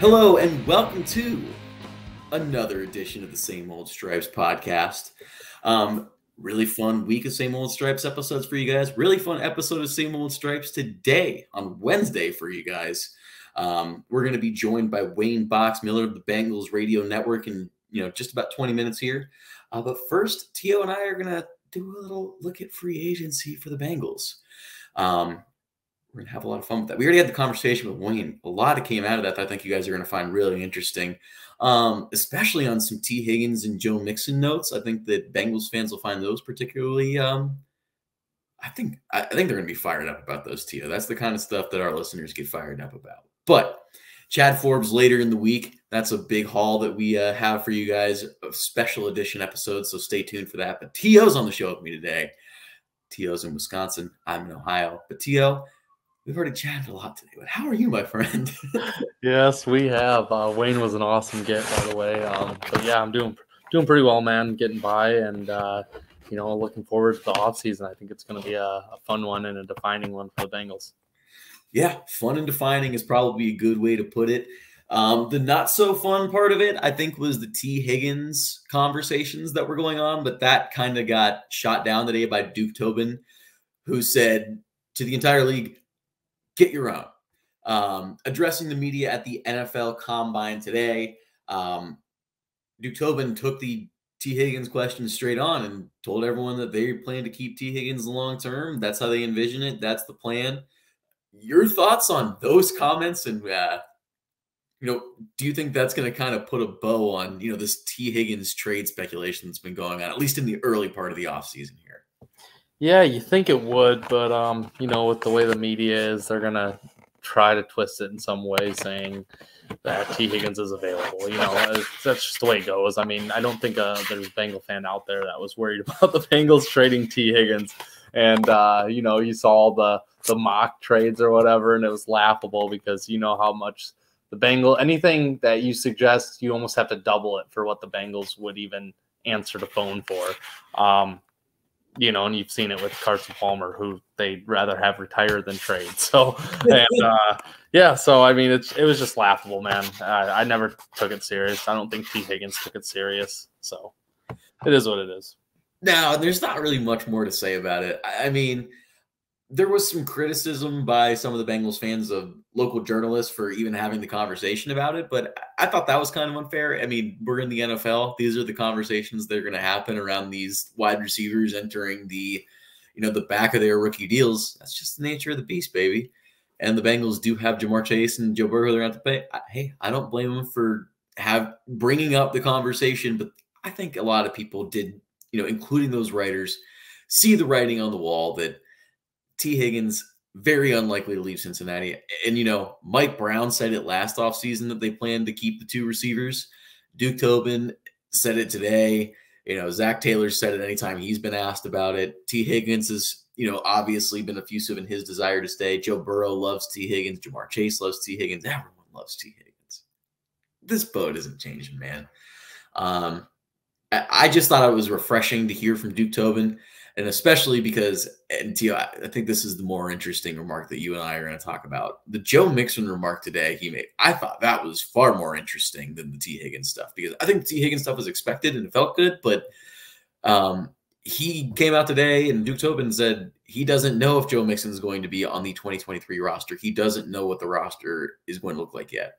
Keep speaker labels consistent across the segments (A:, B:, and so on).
A: Hello and welcome to another edition of the Same Old Stripes podcast. Really fun week of Same Old Stripes episodes for you guys. Really fun episode of Same Old Stripes today on Wednesday for you guys. We're going to be joined by Wayne Boxmiller of the Bengals Radio Network in just about 20 minutes here. But first, Tio and I are going to do a little look at free agency for the Bengals. We're going to have a lot of fun with that. We already had the conversation with Wayne. A lot that came out of that I think you guys are going to find really interesting, especially on some T. Higgins and Joe Mixon notes. I think that Bengals fans will find those particularly I think they're going to be fired up about those, Tio. That's the kind of stuff that our listeners get fired up about. But Chad Forbes later in the week, that's a big haul that we have for you guys, a special edition episode, so stay tuned for that. But Tio's on the show with me today. Tio's in Wisconsin. I'm in Ohio. But Tio, we've already chatted a lot today, but how are you, my friend?
B: Yes, we have. Wayne was an awesome get, by the way. But yeah, I'm doing pretty well, man, getting by, and looking forward to the offseason. I think it's going to be a fun one and a defining one for the Bengals.
A: Yeah, fun and defining is probably a good way to put it. The not so fun part of it, I think, was the T. Higgins conversations that were going on, but that kind of got shot down today by Duke Tobin, who said to the entire league, get your own. Addressing the media at the NFL Combine today, Duke Tobin took the T. Higgins question straight on and told everyone that they plan to keep T. Higgins long term. That's how they envision it. That's the plan. Your thoughts on those comments, and do you think that's going to kind of put a bow on this T. Higgins trade speculation that's been going on, at least in the early part of the offseason here?
B: Yeah, you think it would, but with the way the media is, they're gonna try to twist it in some way, saying that T. Higgins is available. That's just the way it goes. I mean, I don't think there's a Bengal fan out there that was worried about the Bengals trading T. Higgins, and you saw the mock trades or whatever, and it was laughable because you know how much the Bengals, anything that you suggest, you almost have to double it for what the Bengals would even answer the phone for. And you've seen it with Carson Palmer, who they'd rather have retired than trade. So, so I mean, it was just laughable, man. I never took it serious. I don't think T. Higgins took it serious. So, it is what it is.
A: Now, there's not really much more to say about it. I mean, there was some criticism by some of the Bengals fans of local journalists for even having the conversation about it, but I thought that was kind of unfair. I mean, we're in the NFL. These are the conversations that are going to happen around these wide receivers entering the back of their rookie deals. That's just the nature of the beast, baby. And the Bengals do have Jamar Chase and Joe Burrow they're going to have to pay. Hey, I don't blame them for bringing up the conversation, but I think a lot of people did, including those writers, see the writing on the wall that T. Higgins, very unlikely to leave Cincinnati. And, Mike Brown said it last offseason that they planned to keep the two receivers. Duke Tobin said it today. Zach Taylor said it anytime he's been asked about it. T. Higgins has, obviously been effusive in his desire to stay. Joe Burrow loves T. Higgins. Jamar Chase loves T. Higgins. Everyone loves T. Higgins. This boat isn't changing, man. I just thought it was refreshing to hear from Duke Tobin. And especially because, and Tio, I think this is the more interesting remark that you and I are going to talk about. The Joe Mixon remark today he made, I thought that was far more interesting than the T. Higgins stuff, because I think the T. Higgins stuff was expected and it felt good, but he came out today and Duke Tobin said he doesn't know if Joe Mixon is going to be on the 2023 roster. He doesn't know what the roster is going to look like yet.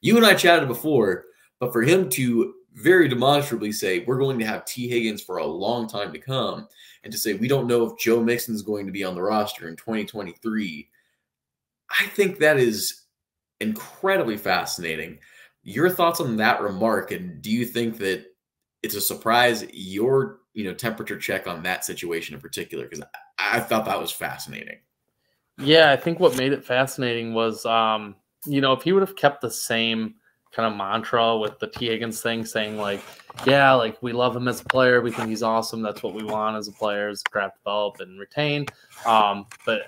A: You and I chatted before, but for him to very demonstrably say we're going to have T. Higgins for a long time to come, and to say we don't know if Joe Mixon is going to be on the roster in 2023, I think that is incredibly fascinating. Your thoughts on that remark, and do you think that it's a surprise, your temperature check on that situation in particular? Because I thought that was fascinating.
B: Yeah, I think what made it fascinating was, if he would have kept the same kind of mantra with the T. Higgins thing, saying we love him as a player, we think he's awesome, that's what we want as a player, is craft, develop, and retain. But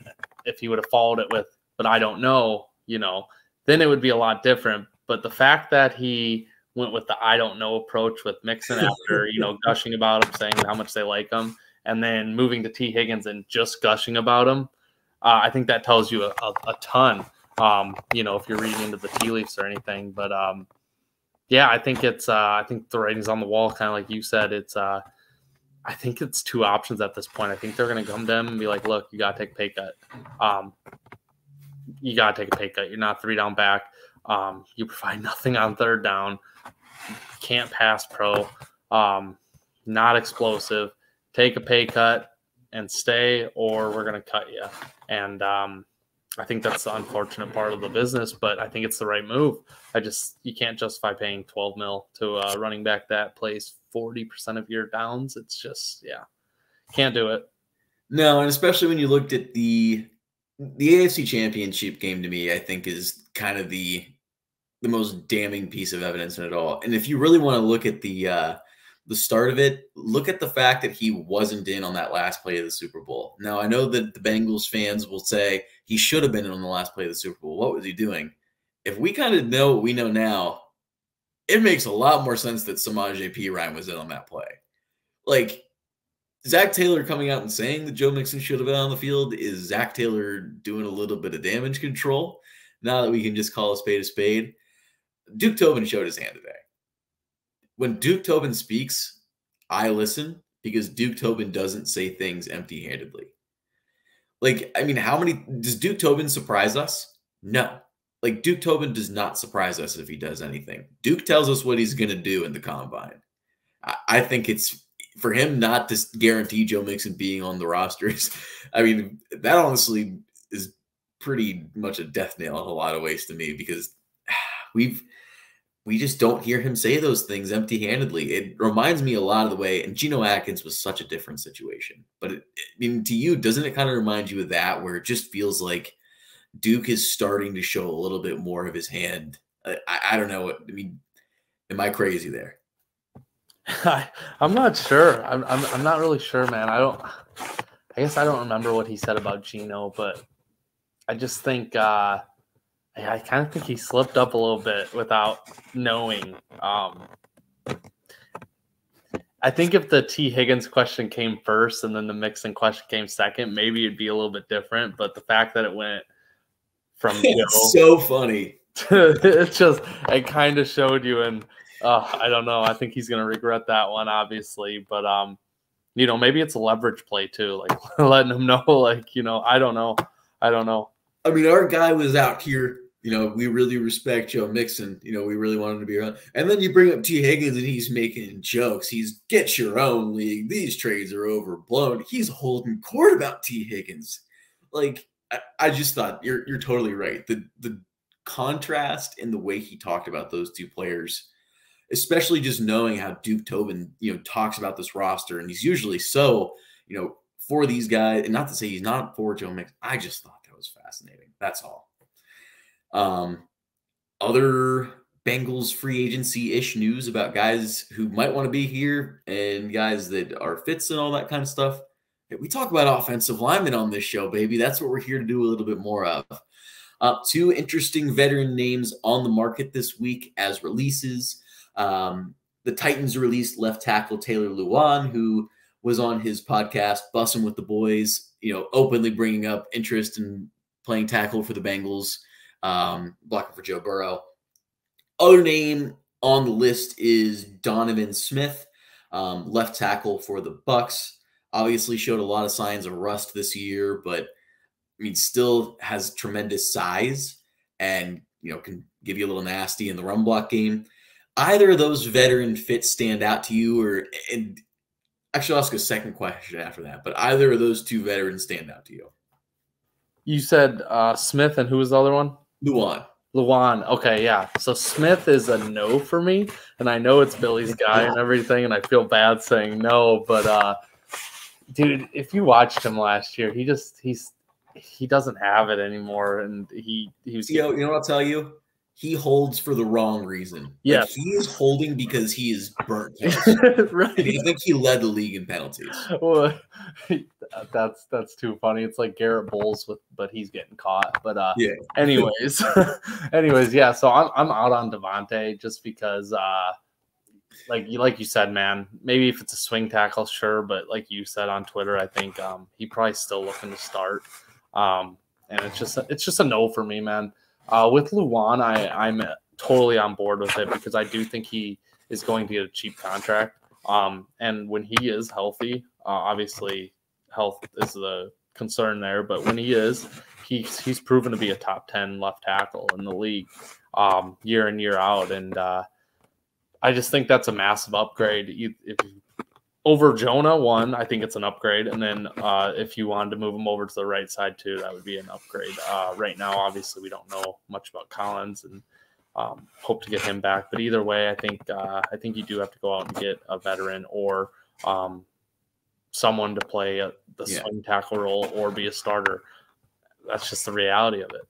B: if he would have followed it with, but I don't know, then it would be a lot different. But the fact that he went with the I don't know approach with Mixon after, gushing about him, saying how much they like him, and then moving to T. Higgins and just gushing about him, I think that tells you a ton If you're reading into the tea leaves or anything. But yeah, I think I think the writing's on the wall, kind of like you said. I think it's two options at this point. I think they're going to come to him and be like, look, you got to take a pay cut. You got to take a pay cut. You're not 3 down back. You provide nothing on 3rd down. You can't pass pro. Not explosive. Take a pay cut and stay, or we're going to cut you. And I think that's the unfortunate part of the business, but I think it's the right move. You can't justify paying $12 million to a running back that plays 40% of your downs. It's just, can't do it.
A: No, and especially when you looked at the AFC Championship game, to me, I think is kind of the most damning piece of evidence in it all. And if you really want to look at the start of it, look at the fact that he wasn't in on that last play of the Super Bowl. Now, I know that the Bengals fans will say he should have been in on the last play of the Super Bowl. What was he doing? If we kind of know what we know now, it makes a lot more sense that Samaje Perine was in on that play. Like, Zach Taylor coming out and saying that Joe Mixon should have been on the field is Zach Taylor doing a little bit of damage control. Now that we can just call a spade, Duke Tobin showed his hand today. When Duke Tobin speaks, I listen because Duke Tobin doesn't say things empty-handedly. Like, I mean, does Duke Tobin surprise us? No. Like, Duke Tobin does not surprise us if he does anything. Duke tells us what he's going to do in the combine. I think it's for him not to guarantee Joe Mixon being on the rosters. I mean, that honestly is pretty much a death nail in a lot of ways to me because we just don't hear him say those things empty-handedly. It reminds me a lot of the way, and Geno Atkins was such a different situation. But to you, doesn't it kind of remind you of that, where it just feels like Duke is starting to show a little bit more of his hand? I don't know. I mean, am I crazy there?
B: I'm not sure. I'm not really sure, man. I guess I don't remember what he said about Geno, but I just think I kind of think he slipped up a little bit without knowing. I think if the T. Higgins question came first and then the Mixon question came second, maybe it'd be a little bit different. But the fact that it went from
A: it's so funny.
B: It kind of showed you, and I don't know. I think he's gonna regret that one, obviously. But maybe it's a leverage play too, like letting him know, like, I don't know.
A: I mean, our guy was out here. We really respect Joe Mixon. We really want him to be around. And then you bring up T. Higgins and he's making jokes. He's get your own league. These trades are overblown. He's holding court about T. Higgins. Like, I just thought you're totally right. The contrast in the way he talked about those two players, especially just knowing how Duke Tobin, talks about this roster. And he's usually so, for these guys, and not to say he's not for Joe Mixon. I just thought that was fascinating. That's all. Other Bengals free agency-ish news about guys who might want to be here and guys that are fits and all that kind of stuff. We talk about offensive linemen on this show, baby. That's what we're here to do a little bit more of. 2 interesting veteran names on the market this week as releases. The Titans released left tackle Taylor Lewan, who was on his podcast, Bussin' with the Boys, openly bringing up interest in playing tackle for the Bengals. Blocking for Joe Burrow. Other name on the list is Donovan Smith, left tackle for the Bucs. Obviously showed a lot of signs of rust this year, but still has tremendous size and can give you a little nasty in the run block game. Either of those veteran fits stand out to you, and actually I'll ask a second question after that, but either of those 2 veterans stand out to you?
B: You said Smith, and who was the other one? Lewan. Okay, yeah. So Smith is a no for me, and I know it's Billy's guy and everything, and I feel bad saying no, but dude, if you watched him last year, he doesn't have it anymore, and he was.
A: You know what I'll tell you? He holds for the wrong reason.
B: Yeah,
A: he is holding because he is burnt.
B: Right.
A: And I think he led the league in penalties.
B: Well, that's too funny. It's like Garrett Bowles but he's getting caught. But
A: yeah.
B: Anyways, yeah. So I'm out on Devontae just because, like you said, man. Maybe if it's a swing tackle, sure. But like you said on Twitter, I think he probably still looking to start. And it's just a no for me, man. With Luwan, I'm totally on board with it because I do think he is going to get a cheap contract. And when he is healthy, obviously health is the concern there, but when he is, he's proven to be a top 10 left tackle in the league year in, year out. And I just think that's a massive upgrade. Over Jonah, one, I think it's an upgrade. And then if you wanted to move him over to the right side too, that would be an upgrade. Right now, obviously, we don't know much about Collins and hope to get him back. But either way, I think you do have to go out and get a veteran or someone to play the swing tackle role or be a starter. That's just the reality of it.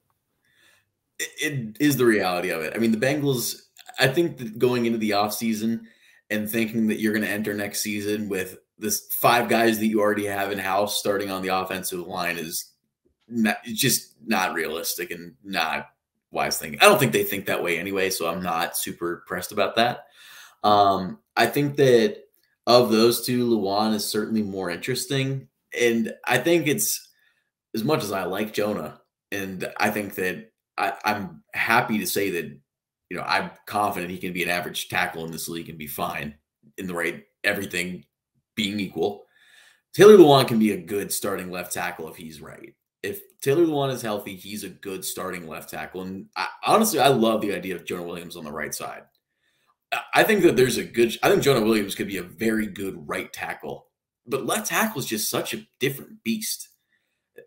A: It is the reality of it. I mean, the Bengals, I think that going into the offseason and thinking that you're going to enter next season with this 5 guys that you already have in-house starting on the offensive line is just not realistic and not wise thinking. I don't think they think that way anyway, so I'm not super pressed about that. I think that of those two, Luwan is certainly more interesting. And I think it's, as much as I like Jonah, and I think that I'm happy to say that, I'm confident he can be an average tackle in this league and be fine in the right, everything being equal. Taylor Lewan can be a good starting left tackle if he's right. If Taylor Lewan is healthy, he's a good starting left tackle. And honestly, I love the idea of Jonah Williams on the right side. I think that I think Jonah Williams could be a very good right tackle, but left tackle is just such a different beast.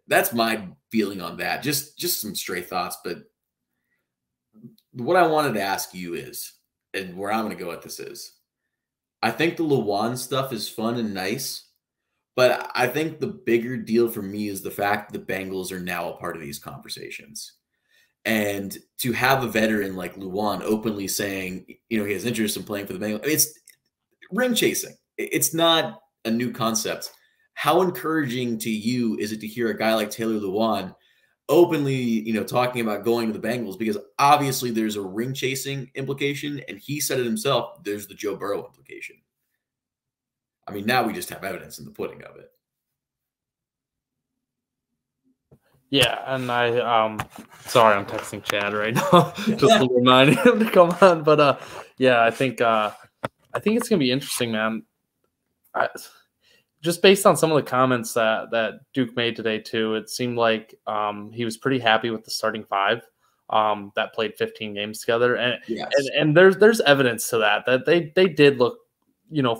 A: That's my feeling on that. Just some stray thoughts, but what I wanted to ask you is, and where I'm going to go with this is, I think the Lewan stuff is fun and nice, but I think the bigger deal for me is the fact that the Bengals are now a part of these conversations. And to have a veteran like Lewan openly saying, he has interest in playing for the Bengals, it's ring chasing. It's not a new concept. How encouraging to you is it to hear a guy like Taylor Lewan openly, talking about going to the Bengals? Because obviously there's a ring chasing implication, and he said it himself. There's the Joe Burrow implication. I mean, now we just have evidence in the pudding of it. Yeah,
B: and sorry, I'm texting Chad right now, just to remind him to come on. But I think it's gonna be interesting, man. Just based on some of the comments that Duke made today too, it seemed like he was pretty happy with the starting 5 that played 15 games together, and there's evidence to that they did look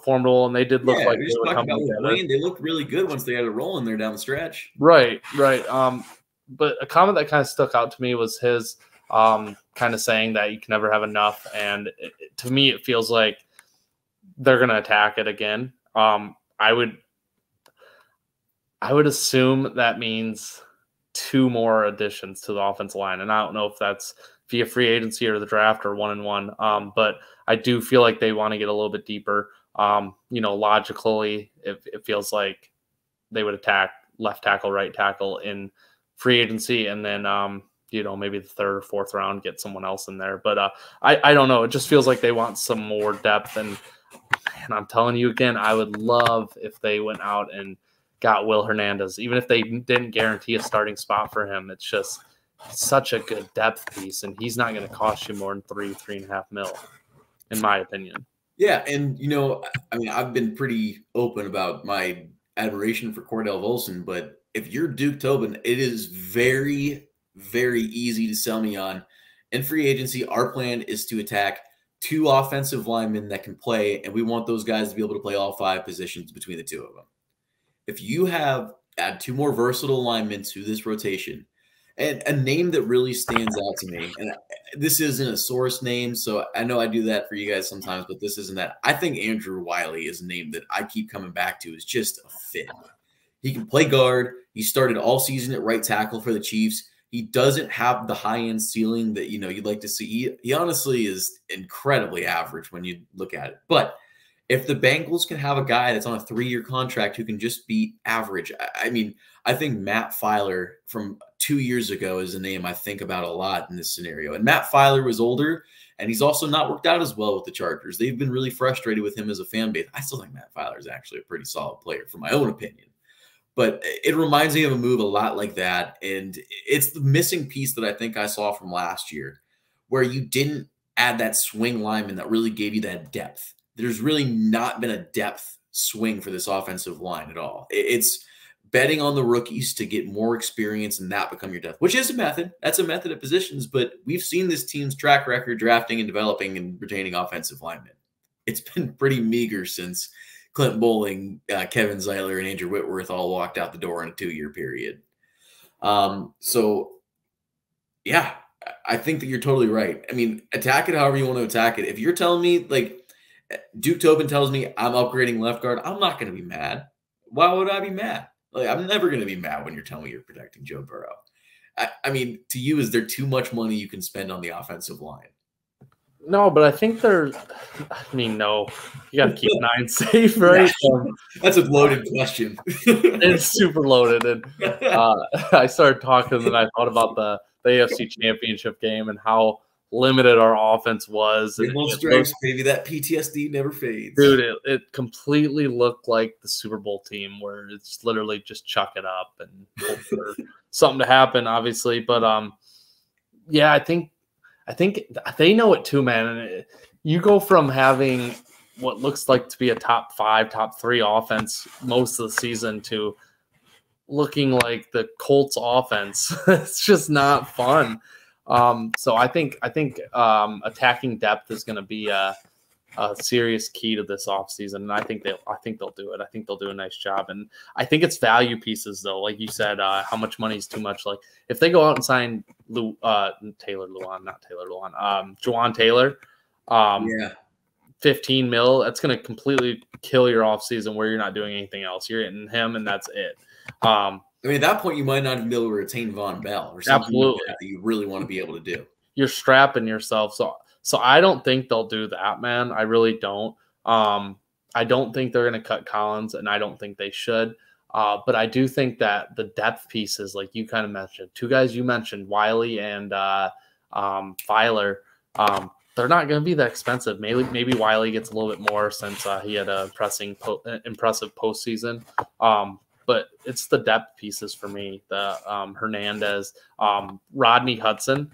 B: formidable, and they did look like they were coming together.
A: They looked really good once they had a roll in there down the stretch.
B: Right. But a comment that kind of stuck out to me was his kind of saying that you can never have enough, and to me it feels like they're going to attack it again. I would assume that means 2 more additions to the offensive line. And I don't know if that's via free agency or the draft or 1-and-1. But I do feel like they want to get a little bit deeper. Logically, it feels like they would attack left tackle, right tackle in free agency. And then, maybe the 3rd or 4th round, get someone else in there. But I don't know. It just feels like they want some more depth. And I'm telling you again, I would love if they went out and got Will Hernandez, even if they didn't guarantee a starting spot for him. It's just such a good depth piece, and he's not going to cost you more than $3.5 million, in my opinion.
A: Yeah, and I've been pretty open about my admiration for Cordell Volson, but if you're Duke Tobin, it is very, very easy to sell me on. In free agency, our plan is to attack 2 offensive linemen that can play, and we want those guys to be able to play all 5 positions between the 2 of them. If you add 2 more versatile linemen to this rotation, and a name that really stands out to me, and this isn't a source name, so I know I do that for you guys sometimes, but this isn't that. I think Andrew Wiley is a name that I keep coming back to is just a fit. He can play guard. He started all season at right tackle for the Chiefs. He doesn't have the high-end ceiling that, you'd like to see. He honestly is incredibly average when you look at it. But if the Bengals can have a guy that's on a 3-year contract who can just be average, I think Matt Filer from 2 years ago is a name I think about a lot in this scenario. And Matt Filer was older, and he's also not worked out as well with the Chargers. They've been really frustrated with him as a fan base. I still think Matt Filer is actually a pretty solid player, for my own opinion. But it reminds me of a move a lot like that. And it's the missing piece that I think I saw from last year, where you didn't add that swing lineman that really gave you that depth. There's really not been a depth swing for this offensive line at all. It's betting on the rookies to get more experience and that become your depth, which is a method. That's a method of positions, but we've seen this team's track record drafting and developing and retaining offensive linemen. It's been pretty meager since Clint Bowling, Kevin Zeiler, and Andrew Whitworth all walked out the door in a 2-year period. So, yeah, I think that you're totally right. I mean, attack it however you want to attack it. If you're telling me, like, Duke Tobin tells me I'm upgrading left guard, I'm not going to be mad. Why would I be mad? Like, I'm never going to be mad when you're telling me you're protecting Joe Burrow. I mean, to you, is there too much money you can spend on the offensive line?
B: No, but I think no. You got to keep 9 safe, right?
A: That's a loaded question.
B: It's super loaded. And I started talking, and then I thought about the AFC Championship game and how limited our offense was.
A: Rainbow stripes, baby. That PTSD never fades.
B: Dude, it completely looked like the Super Bowl team where it's literally just chuck it up and hope for something to happen, obviously. But, yeah, I think they know it too, man. And you go from having what looks like to be a top 5, top 3 offense most of the season to looking like the Colts offense. It's just not fun. So I think attacking depth is going to be a serious key to this offseason, and I think they'll do it. I think they'll do a nice job, and I think it's value pieces though. Like you said, how much money is too much? Like if they go out and sign Jawan Taylor, 15 mil, that's going to completely kill your offseason where you're not doing anything else. You're hitting him, and that's it.
A: I mean, at that point, you might not even be able to retain Vonn Bell or something like that you really want to be able to do.
B: You're strapping yourself. So I don't think they'll do that, man. I really don't. I don't think they're going to cut Collins, and I don't think they should. But I do think that the depth pieces, like you kind of mentioned, 2 guys you mentioned, Wiley and Filer, they're not going to be that expensive. Maybe Wiley gets a little bit more since he had a impressive postseason. But it's the depth pieces for me. The Hernandez, Rodney Hudson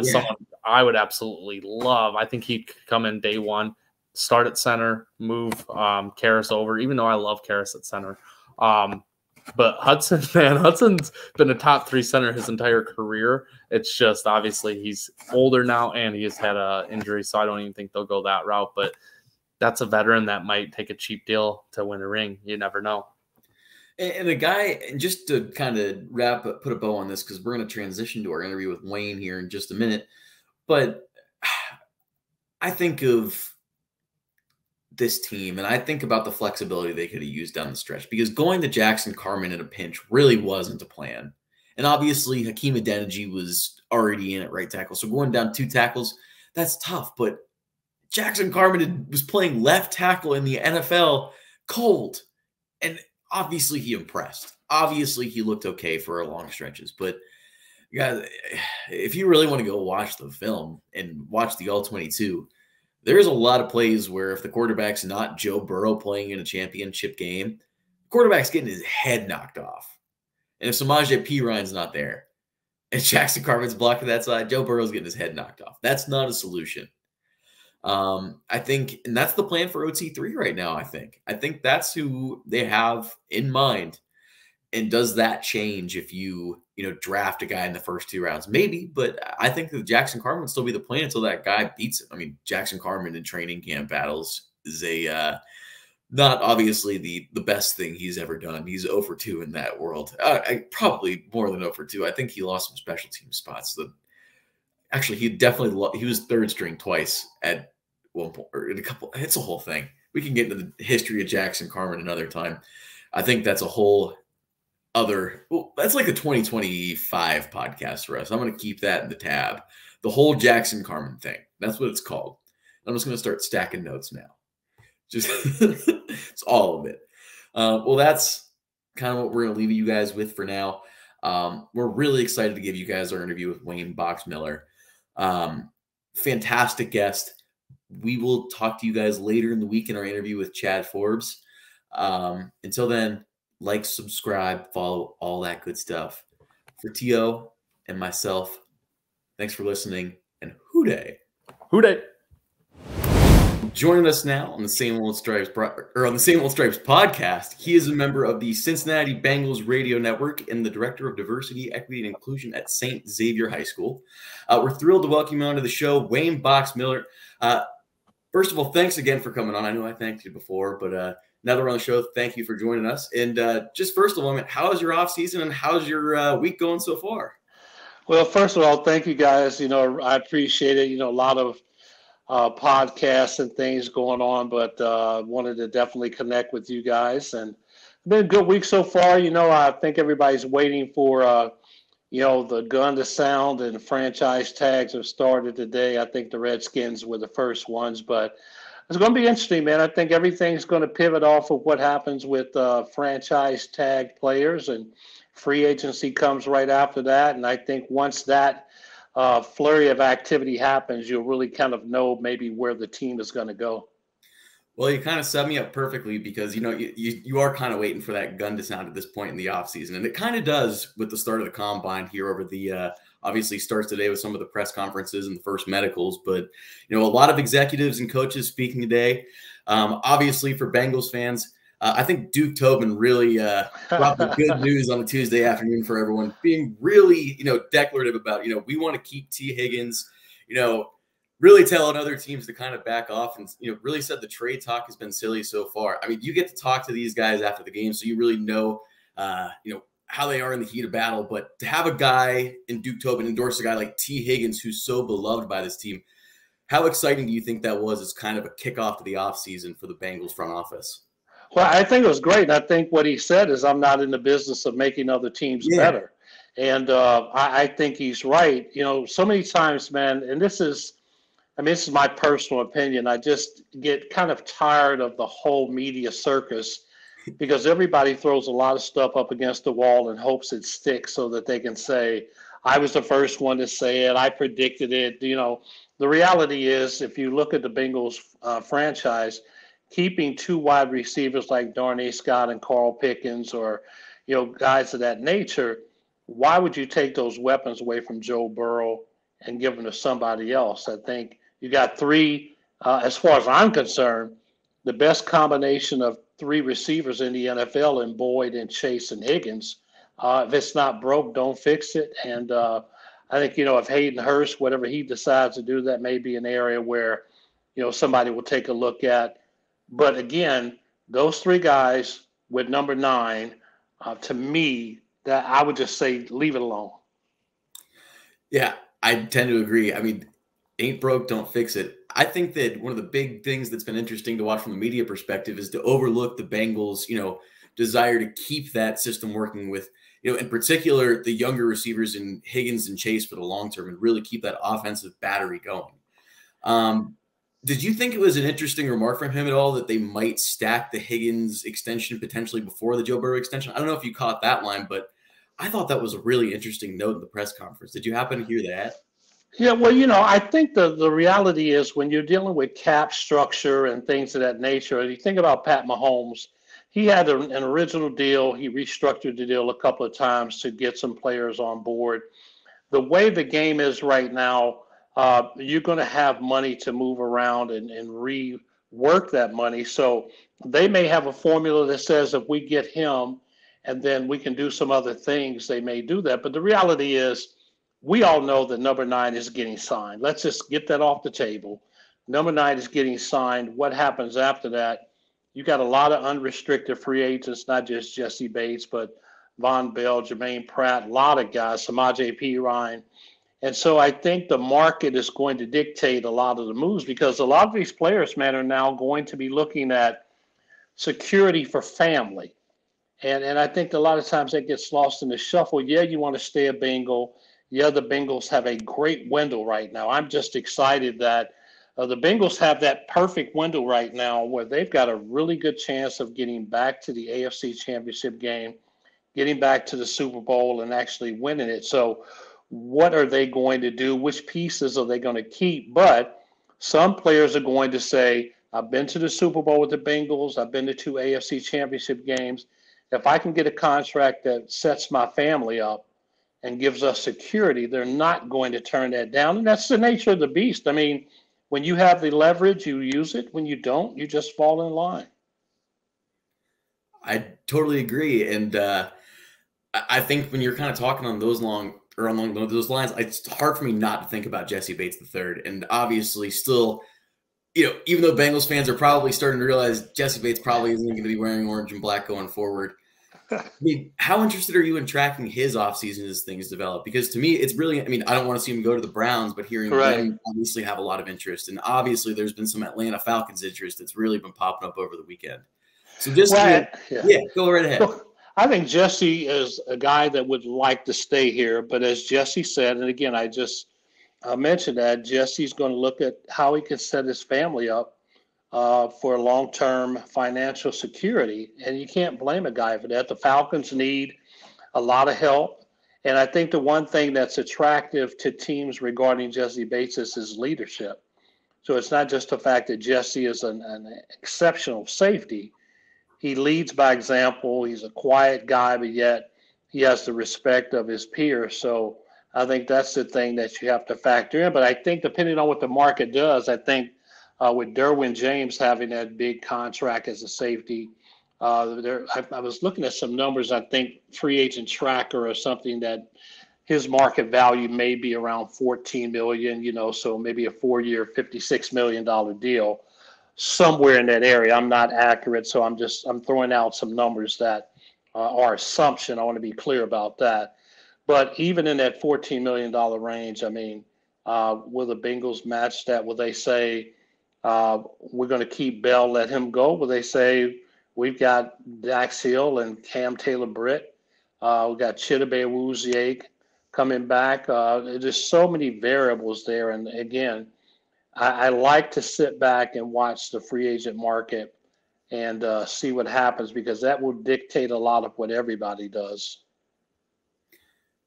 B: is someone I would absolutely love. I think he'd come in day one, start at center, move Karras over, even though I love Karras at center. But Hudson's been a top 3 center his entire career. It's just obviously he's older now and he has had an injury, so I don't even think they'll go that route. But that's a veteran that might take a cheap deal to win a ring. You never know.
A: And a guy, just to kind of put a bow on this, because we're going to transition to our interview with Wayne here in just a minute. But I think of this team, and I think about the flexibility they could have used down the stretch, because going to Jackson Carman in a pinch really wasn't a plan. And obviously, Hakeem Adeniji was already in at right tackle. So going down 2 tackles, that's tough. But Jackson Carman was playing left tackle in the NFL cold. And obviously, he impressed. Obviously, he looked okay for long stretches. But, guys, if you really want to go watch the film and watch the All-22, there's a lot of plays where if the quarterback's not Joe Burrow playing in a championship game, the quarterback's getting his head knocked off. And if Samaje Perine's not there and Jackson Carman's blocking that side, Joe Burrow's getting his head knocked off. That's not a solution. I think, and that's the plan for OT3 right now, I think that's who they have in mind. And does that change if you draft a guy in the first 2 rounds? Maybe, but I think that Jackson Carman would still be the plan until that guy beats him. I mean, Jackson Carman in training camp battles is not obviously the best thing he's ever done. He's 0 for 2 in that world. Probably more than 0 for 2. I think he lost some special team spots. Actually, he was 3rd string twice at one point, or in a couple. It's a whole thing. We can get into the history of Jackson Carman another time. I think that's a whole other. Well, that's like a 2025 podcast for us. I'm going to keep that in the tab. The whole Jackson Carman thing. That's what it's called. I'm just going to start stacking notes now. Just it's all of it. Well, that's kind of what we're going to leave you guys with for now. We're really excited to give you guys our interview with Wayne Boxmiller. Fantastic guest. We will talk to you guys later in the week in our interview with Chad Forbes. Until then, like, subscribe, follow, all that good stuff. For T.O. and myself, thanks for listening, and hooday.
B: Hooday.
A: Joining us now on the Same Old Stripes podcast, he is a member of the Cincinnati Bengals Radio Network and the Director of Diversity, Equity, and Inclusion at St. Xavier High School. We're thrilled to welcome you onto the show, Wayne Box Miller. First of all, thanks again for coming on. I know I thanked you before, but now that we're on the show, thank you for joining us. And just first of all, how is your off season and how's your week going so far?
C: Well, first of all, thank you guys. I appreciate it. A lot of podcasts and things going on, but wanted to definitely connect with you guys. And it's been a good week so far. I think everybody's waiting for, the gun to sound, and franchise tags have started today. I think the Redskins were the first ones, but it's going to be interesting, man. I think everything's going to pivot off of what happens with franchise tag players, and free agency comes right after that. And I think once that flurry of activity happens, you'll really kind of know maybe where the team is going to go.
A: Well, you kind of sum me up perfectly because, you are kind of waiting for that gun to sound at this point in the offseason. And it kind of does with the start of the combine here over the obviously starts today with some of the press conferences and the first medicals. But, a lot of executives and coaches speaking today. Obviously, for Bengals fans, I think Duke Tobin really brought the good news on a Tuesday afternoon for everyone, being really, declarative about, we want to keep T. Higgins, really telling other teams to kind of back off, and, really said the trade talk has been silly so far. I mean, you get to talk to these guys after the game, so you really know, how they are in the heat of battle. But to have a guy in Duke Tobin endorse a guy like T. Higgins, who's so beloved by this team, how exciting do you think that was as kind of a kickoff to the offseason for the Bengals front office?
C: Well, I think it was great. And I think what he said is, I'm not in the business of making other teams better. And I think he's right. So many times, man, and this is my personal opinion. I just get kind of tired of the whole media circus, because everybody throws a lot of stuff up against the wall and hopes it sticks so that they can say, I was the first one to say it, I predicted it. The reality is, if you look at the Bengals franchise, keeping two wide receivers like Darnay Scott and Carl Pickens, or, guys of that nature, why would you take those weapons away from Joe Burrow and give them to somebody else? I think you got three, as far as I'm concerned, the best combination of three receivers in the NFL in Boyd and Chase and Higgins. If it's not broke, don't fix it. And I think, if Hayden Hurst, whatever he decides to do, that may be an area where, somebody will take a look at. But again, those three guys with number 9, to me, that I would just say, leave it alone.
A: Yeah, I tend to agree. I mean, ain't broke, don't fix it. I think that one of the big things that's been interesting to watch from the media perspective is to overlook the Bengals, desire to keep that system working with, in particular, the younger receivers in Higgins and Chase for the long term, and really keep that offensive battery going. Did you think it was an interesting remark from him at all that they might stack the Higgins extension potentially before the Joe Burrow extension? I don't know if you caught that line, but I thought that was a really interesting note in the press conference. Did you happen to hear that?
C: Yeah, well, I think the reality is, when you're dealing with cap structure and things of that nature, you think about Pat Mahomes. He had an original deal. He restructured the deal a couple of times to get some players on board. The way the game is right now, you're going to have money to move around and rework that money. So they may have a formula that says, if we get him and then we can do some other things, they may do that. But the reality is, we all know that number 9 is getting signed. Let's just get that off the table. Number 9 is getting signed. What happens after that? You got a lot of unrestricted free agents, not just Jessie Bates, but Vonn Bell, Jermaine Pratt, a lot of guys, Samaje Perine. And so I think the market is going to dictate a lot of the moves, because a lot of these players, man, are now going to be looking at security for family. And I think a lot of times that gets lost in the shuffle. Yeah, you want to stay a Bengal. Yeah, the Bengals have a great window right now. I'm just excited that the Bengals have that perfect window right now where they've got a really good chance of getting back to the AFC Championship game, getting back to the Super Bowl, and actually winning it. So what are they going to do? Which pieces are they going to keep? But some players are going to say, I've been to the Super Bowl with the Bengals. I've been to 2 AFC Championship games. if I can get a contract that sets my family up and gives us security, they're not going to turn that down. And that's the nature of the beast. I mean, when you have the leverage, you use it. When you don't, you just fall in line.
A: I totally agree. And I think when you're kind of talking on those along those lines, it's hard for me not to think about Jessie Bates III. And obviously still, even though Bengals fans are probably starting to realize Jessie Bates probably isn't going to be wearing orange and black going forward. I mean, how interested are you in tracking his offseason as things develop? Because to me, it's really, I don't want to see him go to the Browns, but hearing them obviously have a lot of interest. And obviously there's been some Atlanta Falcons interest that's really been popping up over the weekend. So just, go right ahead.
C: Look, I think Jessie is a guy that would like to stay here. But as Jessie said, and again, I just mentioned that, Jesse's going to look at how he can set his family up for long-term financial security, and you can't blame a guy for that. The Falcons need a lot of help, and I think the one thing that's attractive to teams regarding Jessie Bates is his leadership. So it's not just the fact that Jessie is an exceptional safety. He leads by example. He's a quiet guy, but yet he has the respect of his peers. So I think that's the thing that you have to factor in. But I think depending on what the market does, I think with Derwin James having that big contract as a safety, I was looking at some numbers. I think Free Agent Tracker or something that his market value may be around $14 million. So maybe a 4-year, $56 million deal, somewhere in that area. I'm not accurate, so I'm throwing out some numbers that are assumption. I want to be clear about that. But even in that $14 million range, will the Bengals match that? Will they say, we're going to keep Bell, let him go? Will they say, we've got Dax Hill and Cam Taylor-Britt. We've got Chidobe Awuzie coming back. There's so many variables there. And again, I like to sit back and watch the free agent market and see what happens, because that will dictate a lot of what everybody does.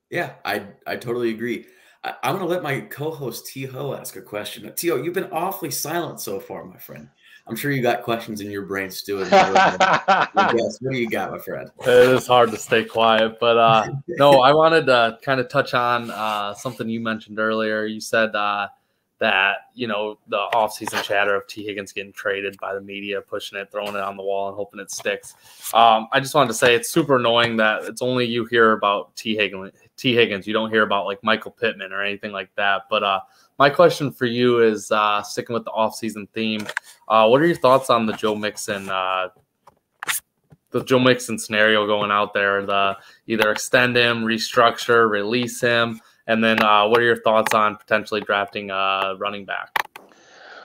A: Yeah, I totally agree. I'm going to let my co-host T-Ho ask a question. T-Ho, you've been awfully silent so far, my friend. I'm sure you got questions in your brain stewing. Yes, what do you got, my friend?
B: It is hard to stay quiet, but no, I wanted to kind of touch on something you mentioned earlier. You said that, the offseason chatter of T. Higgins getting traded by the media, pushing it, throwing it on the wall and hoping it sticks. I just wanted to say it's super annoying that it's only you hear about T. Higgins. You don't hear about like Michael Pittman or anything like that. But my question for you is, sticking with the offseason theme, what are your thoughts on the Joe Mixon scenario going out there? Either extend him, restructure, release him, and then what are your thoughts on potentially drafting a running back?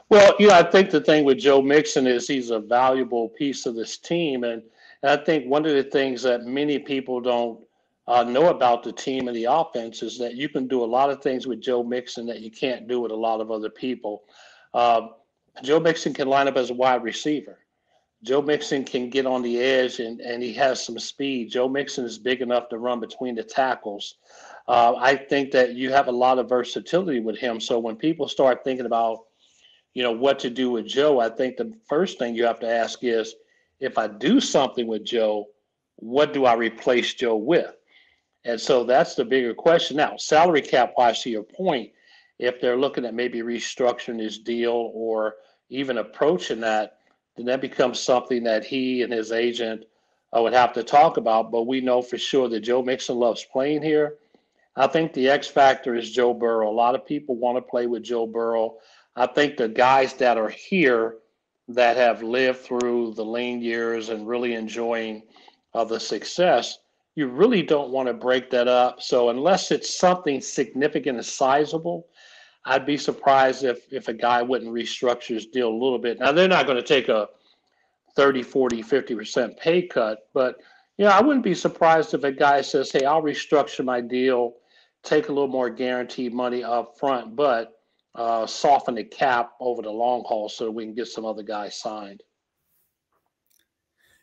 C: Well, I think the thing with Joe Mixon is he's a valuable piece of this team. And I think one of the things that many people don't know about the team and the offense is that you can do a lot of things with Joe Mixon that you can't do with a lot of other people. Joe Mixon can line up as a wide receiver. Joe Mixon can get on the edge, and he has some speed. Joe Mixon is big enough to run between the tackles. I think that you have a lot of versatility with him. So when people start thinking about, what to do with Joe, I think the first thing you have to ask is, if I do something with Joe, what do I replace Joe with? And so that's the bigger question. Now, salary cap-wise, to your point, if they're looking at maybe restructuring his deal or even approaching that, then that becomes something that he and his agent would have to talk about. But we know for sure that Joe Mixon loves playing here. I think the X factor is Joe Burrow. A lot of people want to play with Joe Burrow. I think the guys that are here that have lived through the lean years and really enjoying the success, you really don't want to break that up. So unless it's something significant and sizable, I'd be surprised if a guy wouldn't restructure his deal a little bit. Now, they're not going to take a 30, 40, 50% pay cut, but I wouldn't be surprised if a guy says, hey, I'll restructure my deal, take a little more guaranteed money up front, but soften the cap over the long haul so we can get some other guys signed.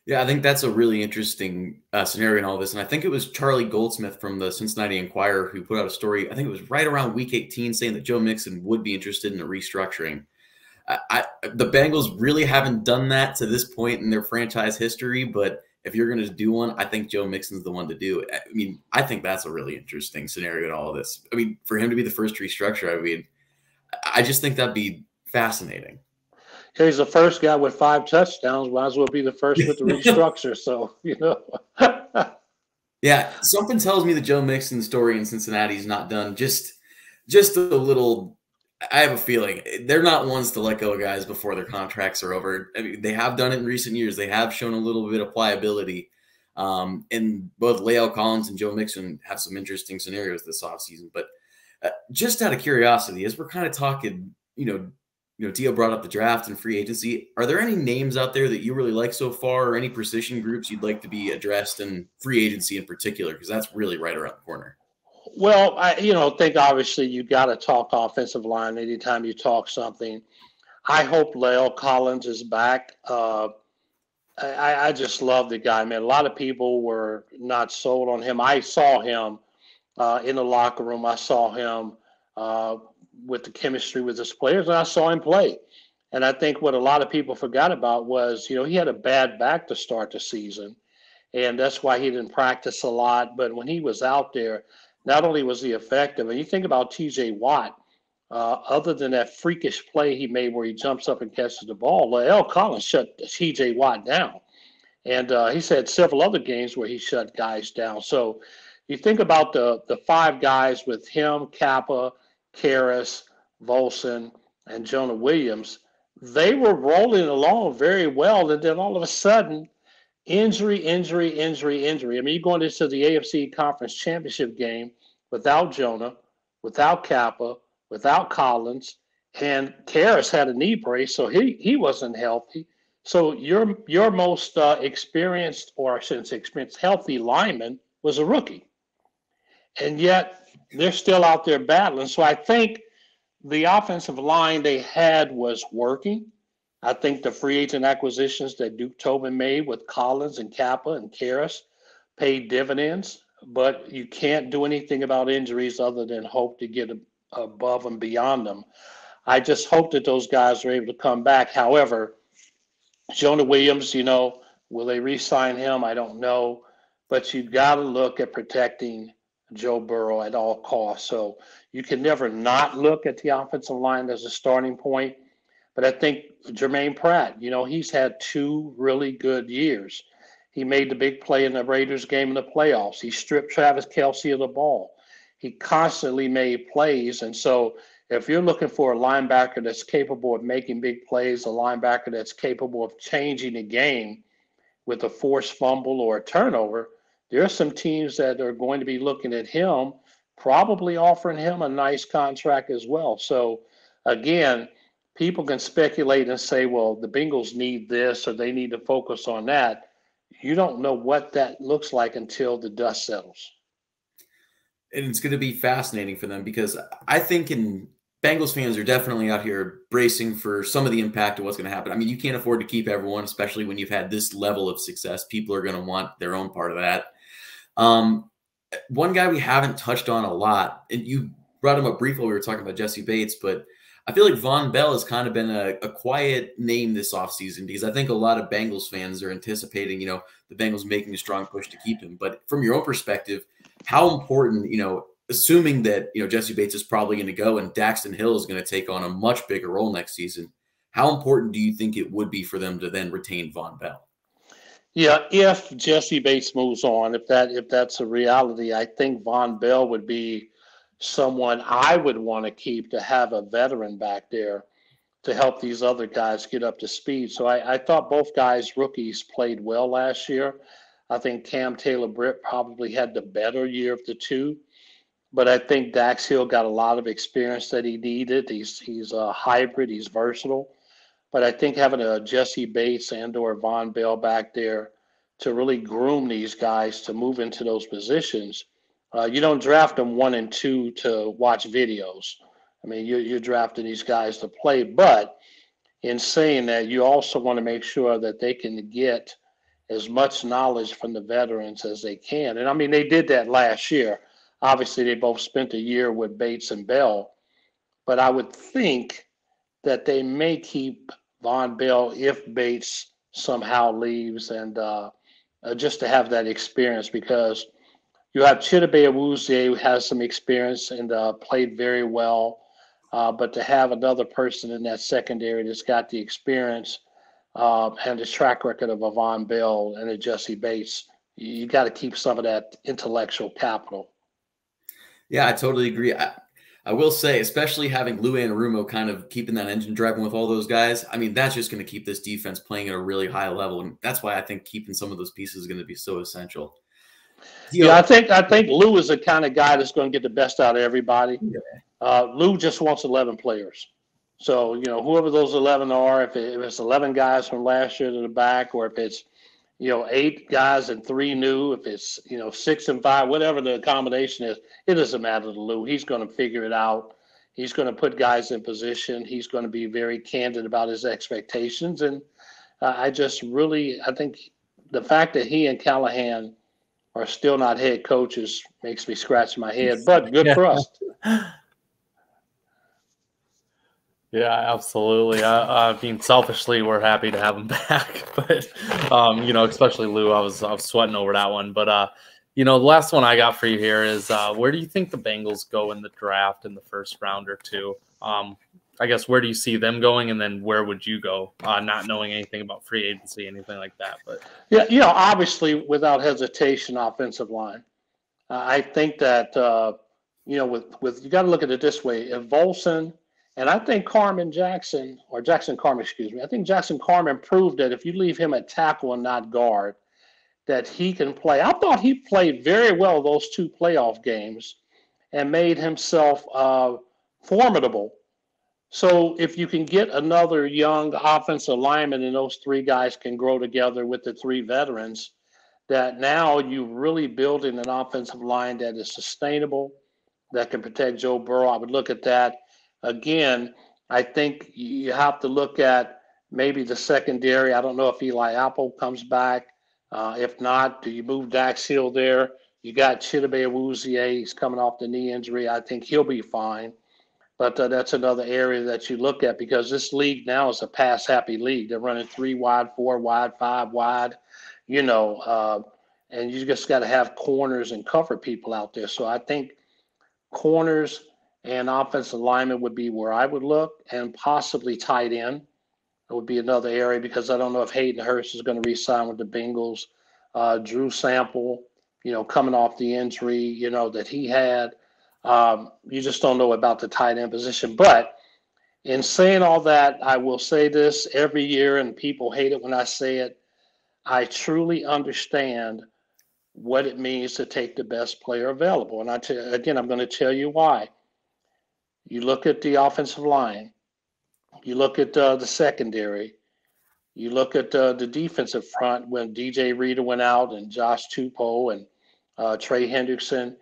A: Yeah, I think that's a really interesting scenario in all this. And I think it was Charlie Goldsmith from the Cincinnati Enquirer who put out a story, I think it was right around week 18, saying that Joe Mixon would be interested in a restructuring. The Bengals really haven't done that to this point in their franchise history, but if you're going to do one, I think Joe Mixon's the one to do it. I mean, I think that's a really interesting scenario in all of this. I mean, for him to be the first to restructure, I mean, I just think that'd be fascinating.
C: He's the first guy with 5 touchdowns. Might as well be the first with the restructure. So,
A: Yeah, something tells me the Joe Mixon story in Cincinnati is not done. Just a little. I have a feeling they're not ones to let go of guys before their contracts are over. I mean, they have done it in recent years. They have shown a little bit of pliability. And both Lael Collins and Joe Mixon have some interesting scenarios this offseason. But just out of curiosity, as we're kind of talking, Tio brought up the draft and free agency. Are there any names out there that you really like so far, or any position groups you'd like to be addressed in free agency in particular? Because that's really right around the corner.
C: Well, I think obviously you got to talk offensive line anytime you talk something. I hope Lael Collins is back. I just love the guy, man. A lot of people were not sold on him. I saw him in the locker room. I saw him with the chemistry with his players, and I saw him play. And I think what a lot of people forgot about was, he had a bad back to start the season, and that's why he didn't practice a lot. But when he was out there, not only was he effective, and you think about T.J. Watt, other than that freakish play he made where he jumps up and catches the ball, Lael Collins shut T.J. Watt down. And he's had several other games where he shut guys down. So you think about the 5 guys with him, Kappa, Karras, Volson, and Jonah Williams, they were rolling along very well. And then all of a sudden, injury. I mean, you're going into the AFC Conference Championship game without Jonah, without Kappa, without Collins, and Karras had a knee brace, so he wasn't healthy. So your most experienced, or I shouldn't say experienced, healthy lineman was a rookie. And yet they're still out there battling. So I think the offensive line they had was working. I think the free agent acquisitions that Duke Tobin made with Collins and Kappa and Karras paid dividends, but you can't do anything about injuries other than hope to get above and beyond them. I just hope that those guys are able to come back. However, Jonah Williams, will they re-sign him? I don't know. But you got to look at protecting Joe Burrow at all costs. So you can never not look at the offensive line as a starting point. But I think Jermaine Pratt, he's had 2 really good years. He made the big play in the Raiders game in the playoffs. He stripped Travis Kelce of the ball. He constantly made plays. And so if you're looking for a linebacker that's capable of making big plays, a linebacker that's capable of changing the game with a forced fumble or a turnover, there are some teams that are going to be looking at him, probably offering him a nice contract as well. So, again, people can speculate and say, well, the Bengals need this or they need to focus on that. You don't know what that looks like until the dust settles.
A: And it's going to be fascinating for them, because I think Bengals fans are definitely out here bracing for some of the impact of what's going to happen. I mean, you can't afford to keep everyone, especially when you've had this level of success. People are going to want their own part of that. One guy we haven't touched on a lot, and you brought him up briefly when we were talking about Jessie Bates, but I feel like Vonn Bell has kind of been a quiet name this offseason, because I think a lot of Bengals fans are anticipating, the Bengals making a strong push to keep him. But from your own perspective, how important, assuming that, Jessie Bates is probably going to go and Dax Hill is going to take on a much bigger role next season, how important do you think it would be for them to then retain Vonn Bell?
C: Yeah, if Jessie Bates moves on, if that's a reality, I think Vonn Bell would be someone I would want to keep, to have a veteran back there to help these other guys get up to speed. So I thought both guys, rookies, played well last year. I think Cam Taylor-Britt probably had the better year of the two. But I think Dax Hill got a lot of experience that he needed. He's a hybrid. He's versatile. But I think having a Jessie Bates and or Vonn Bell back there to really groom these guys to move into those positions, you don't draft them 1 and 2 to watch videos. I mean, you're drafting these guys to play. But in saying that, you also want to make sure that they can get as much knowledge from the veterans as they can. And, I mean, they did that last year. Obviously, they both spent a year with Bates and Bell. But I would think that they may keep Vonn Bell if Bates somehow leaves and just to have that experience, because you have Chidobe Awuzie, who has some experience and played very well. But to have another person in that secondary that's got the experience and the track record of a Vonn Bell and a Jessie Bates, you got to keep some of that intellectual capital.
A: Yeah, I totally agree. I will say, especially having Lou Anarumo kind of keeping that engine driving with all those guys, I mean, that's just going to keep this defense playing at a really high level. And that's why I think keeping some of those pieces is going to be so essential.
C: Yeah, I think Lou is the kind of guy that's going to get the best out of everybody. Yeah. Lou just wants 11 players. So, whoever those 11 are, if it's 11 guys from last year to the back, or if it's, 8 guys and 3 new, if it's, 6 and 5, whatever the accommodation is, it doesn't matter to Lou. He's going to figure it out. He's going to put guys in position. He's going to be very candid about his expectations. And I think the fact that he and Callahan are still not head coaches makes me scratch my head, but good for us.
B: Yeah, absolutely. I mean, selfishly, we're happy to have him back, but especially Lou, I was sweating over that one. But the last one I got for you here is where do you think the Bengals go in the draft in the first round or two? I guess where do you see them going, and then where would you go? Not knowing anything about free agency, anything like that, but
C: yeah, obviously, without hesitation, offensive line. I think that with you got to look at it this way: if Volson. And I think Jackson Carman, I think Jackson Carman proved that if you leave him at tackle and not guard, that he can play. I thought he played very well those 2 playoff games and made himself formidable. So if you can get another young offensive lineman and those 3 guys can grow together with the 3 veterans, that now you're really building an offensive line that is sustainable, that can protect Joe Burrow. I would look at that. Again, I think you have to look at maybe the secondary. I don't know if Eli Apple comes back. If not, do you move Dax Hill there? You got Chidobe Awuzie. He's coming off the knee injury. I think he'll be fine. But that's another area that you look at, because this league now is a pass-happy league. They're running 3 wide, 4 wide, 5 wide, and you just got to have corners and cover people out there. So I think corners and offensive lineman would be where I would look, and possibly tight end. It would be another area, because I don't know if Hayden Hurst is going to re-sign with the Bengals. Drew Sample, coming off the injury, that he had. You just don't know about the tight end position. But in saying all that, I will say this every year, and people hate it when I say it. I truly understand what it means to take the best player available. And I'm going to tell you why. You look at the offensive line. You look at the secondary. You look at the defensive front when DJ Reader went out and Josh Tupou and Trey Hendrickson.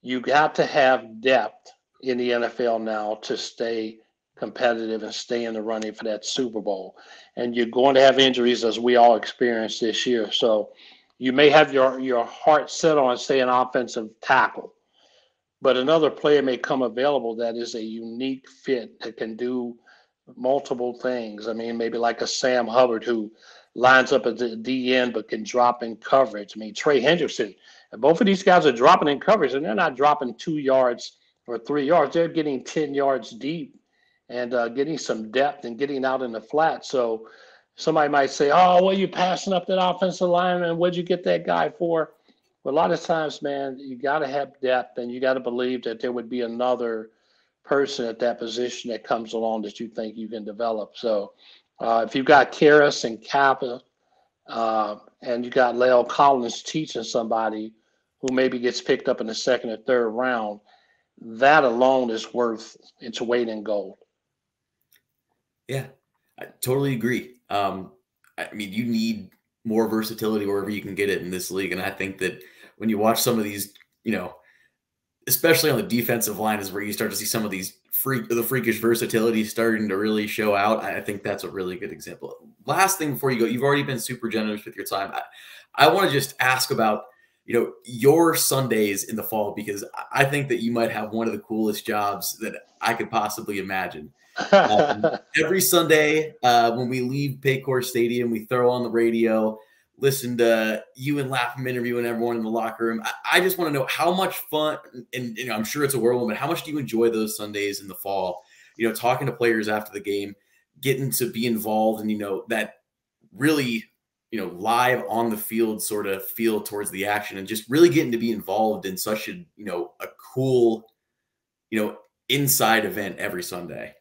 C: You got to have depth in the NFL now to stay competitive and stay in the running for that Super Bowl. And you're going to have injuries, as we all experienced this year. So you may have your heart set on, say, an offensive tackle. But another player may come available that is a unique fit that can do multiple things. I mean, maybe like a Sam Hubbard who lines up at the DN but can drop in coverage. I mean, Trey Hendrickson. Both of these guys are dropping in coverage, and they're not dropping 2 yards or 3 yards. They're getting 10 yards deep and getting some depth and getting out in the flat. So somebody might say, oh, well, you're passing up that offensive lineman. What'd you get that guy for? Well, a lot of times, man, you got to have depth, and you got to believe that there would be another person at that position that comes along that you think you can develop. So if you've got Karras and Kappa and you got La'el Collins teaching somebody who maybe gets picked up in the 2nd or 3rd round, that alone is worth its weight in gold.
A: Yeah, I totally agree. I mean, you need more versatility wherever you can get it in this league. And I think that when you watch some of these, especially on the defensive line, is where you start to see some of these freakish versatility starting to really show out. I think that's a really good example. Last thing before you go, you've already been super generous with your time. I want to just ask about, your Sundays in the fall, because I think that you might have one of the coolest jobs that I could possibly imagine. Every Sunday when we leave Paycor Stadium, we throw on the radio. listened to you and Lapham interviewing everyone in the locker room. I just want to know how much fun, and I'm sure it's a whirlwind, but how much do you enjoy those Sundays in the fall, talking to players after the game, getting to be involved and, that really, live on the field sort of feel towards the action and just really getting to be involved in such a cool, inside event every Sunday?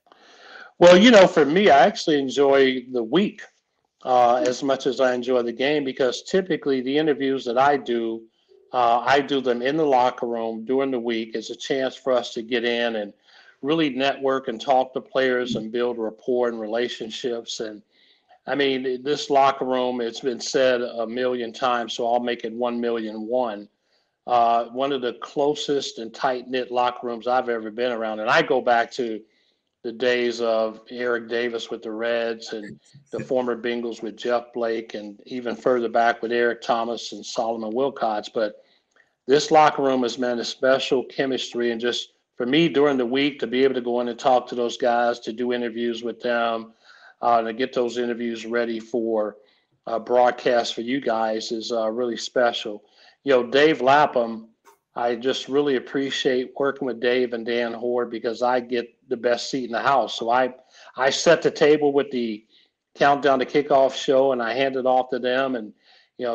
C: Well, for me, I actually enjoy the week as much as I enjoy the game, because typically the interviews that I do them in the locker room during the week. It's a chance for us to get in and really network and talk to players and build rapport and relationships. And I mean, this locker room, it's been said a million times, so I'll make it 1,000,001. One of the closest and tight-knit locker rooms I've ever been around. And I go back to the days of Eric Davis with the Reds and the former Bengals with Jeff Blake, and even further back with Eric Thomas and Solomon Wilcots. But this locker room has meant a special chemistry. And just for me during the week to be able to go in and talk to those guys, to do interviews with them, to get those interviews ready for broadcast for you guys is really special. Dave Lapham, I just really appreciate working with Dave and Dan Hoard, because I get the best seat in the house. So I set the table with the Countdown to Kickoff show, and I hand it off to them, and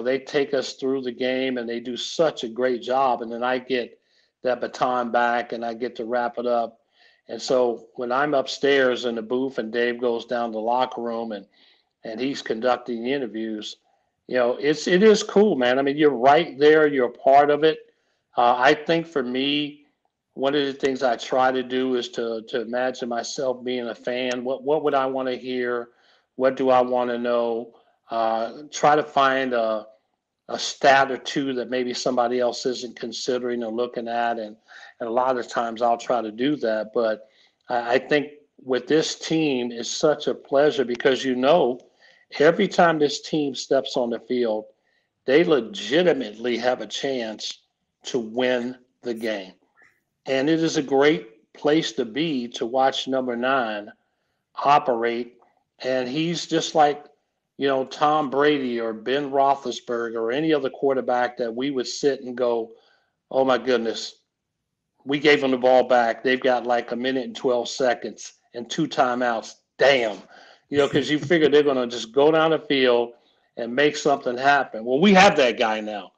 C: they take us through the game, and they do such a great job. And then I get that baton back, and I get to wrap it up. And so when I'm upstairs in the booth and Dave goes down to the locker room and he's conducting the interviews, it is cool, man. I mean, you're right there. You're a part of it. I think for me, one of the things I try to do is to imagine myself being a fan. What would I want to hear? What do I want to know? Try to find a stat or two that maybe somebody else isn't considering or looking at. And a lot of times I'll try to do that. But I think with this team, it's such a pleasure, because every time this team steps on the field, they legitimately have a chance to win the game. And it is a great place to be, to watch number 9 operate. And he's just like, Tom Brady or Ben Roethlisberger or any other quarterback that we would sit and go, oh my goodness, we gave them the ball back. They've got like 1 minute and 12 seconds and 2 timeouts. Damn. Because you figure they're going to just go down the field and make something happen. Well, we have that guy now.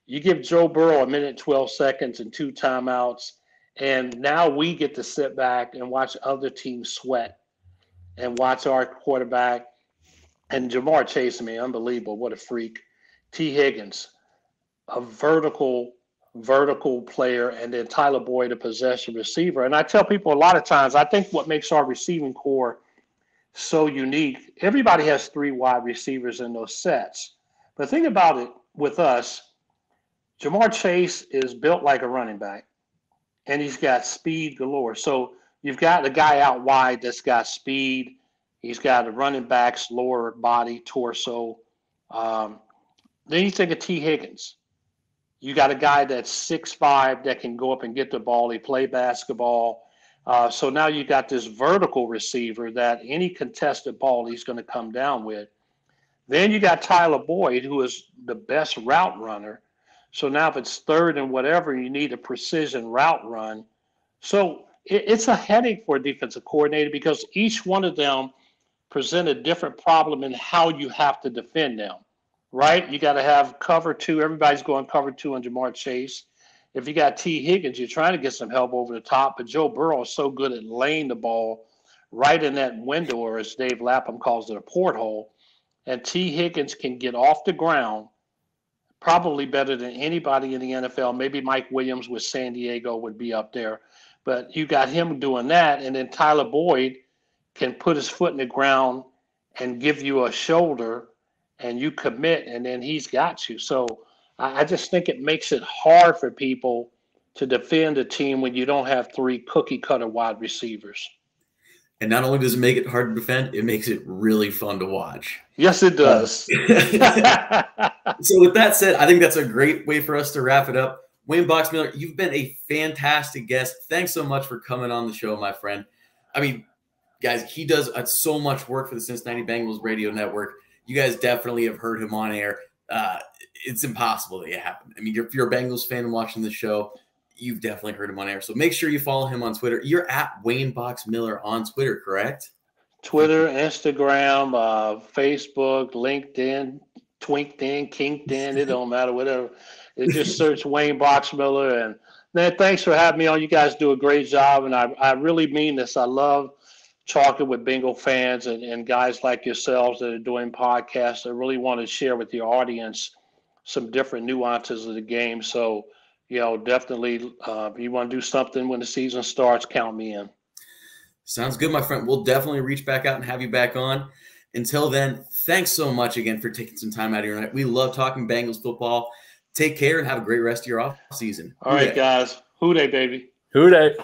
C: You give Joe Burrow 1 minute, 12 seconds and 2 timeouts, and now we get to sit back and watch other teams sweat and watch our quarterback. And Jamar Chase, unbelievable. What a freak. T. Higgins, a vertical player, and then Tyler Boyd, a possession receiver. And I tell people a lot of times, I think what makes our receiving core so unique, everybody has 3 wide receivers in those sets. But think about it with us. Jamar Chase is built like a running back, and he's got speed galore. So you've got a guy out wide that's got speed. He's got a running back's lower body, torso. Then you think of T. Higgins. You got a guy that's 6'5" that can go up and get the ball. He play basketball. So now you got this vertical receiver that any contested ball he's going to come down with. Then you got Tyler Boyd, who is the best route runner. So now if it's 3rd and whatever, you need a precision route run. So it's a headache for a defensive coordinator, because each one of them present a different problem in how you have to defend them, right? You got to have cover 2. Everybody's going cover 2 on Jamar Chase. If you got T. Higgins, you're trying to get some help over the top, but Joe Burrow is so good at laying the ball right in that window, or as Dave Lapham calls it, a porthole. And T. Higgins can get off the ground probably better than anybody in the NFL. Maybe Mike Williams with San Diego would be up there. But you got him doing that, and then Tyler Boyd can put his foot in the ground and give you a shoulder, and you commit, and then he's got you. So I just think it makes it hard for people to defend a team when you don't have 3 cookie-cutter wide receivers.
A: And not only does it make it hard to defend, it makes it really fun to watch.
C: Yes, it does.
A: So with that said, I think that's a great way for us to wrap it up. Wayne Boxmiller, you've been a fantastic guest. Thanks so much for coming on the show, my friend. I mean, guys, he does so much work for the Cincinnati Bengals Radio Network. You guys definitely have heard him on air. it's impossible that it happened. I mean, if you're a Bengals fan and watching the show, you've definitely heard him on air. So make sure you follow him on Twitter. You're at Wayne Box Miller on Twitter, correct?
C: Twitter, Instagram, Facebook, LinkedIn, Twinked-in, Kinked-in, it don't matter, whatever. It just search Wayne Box Miller. And man, thanks for having me on. You guys do a great job, and I really mean this. I love talking with Bengal fans and guys like yourselves that are doing podcasts that really want to share with your audience some different nuances of the game. So, definitely, if you want to do something when the season starts, count me in.
A: Sounds good, my friend. We'll definitely reach back out and have you back on. Until then, thanks so much again for taking some time out of your night. We love talking Bengals football. Take care and have a great rest of your off season.
C: All right, guys. Who they, baby?
B: Who they?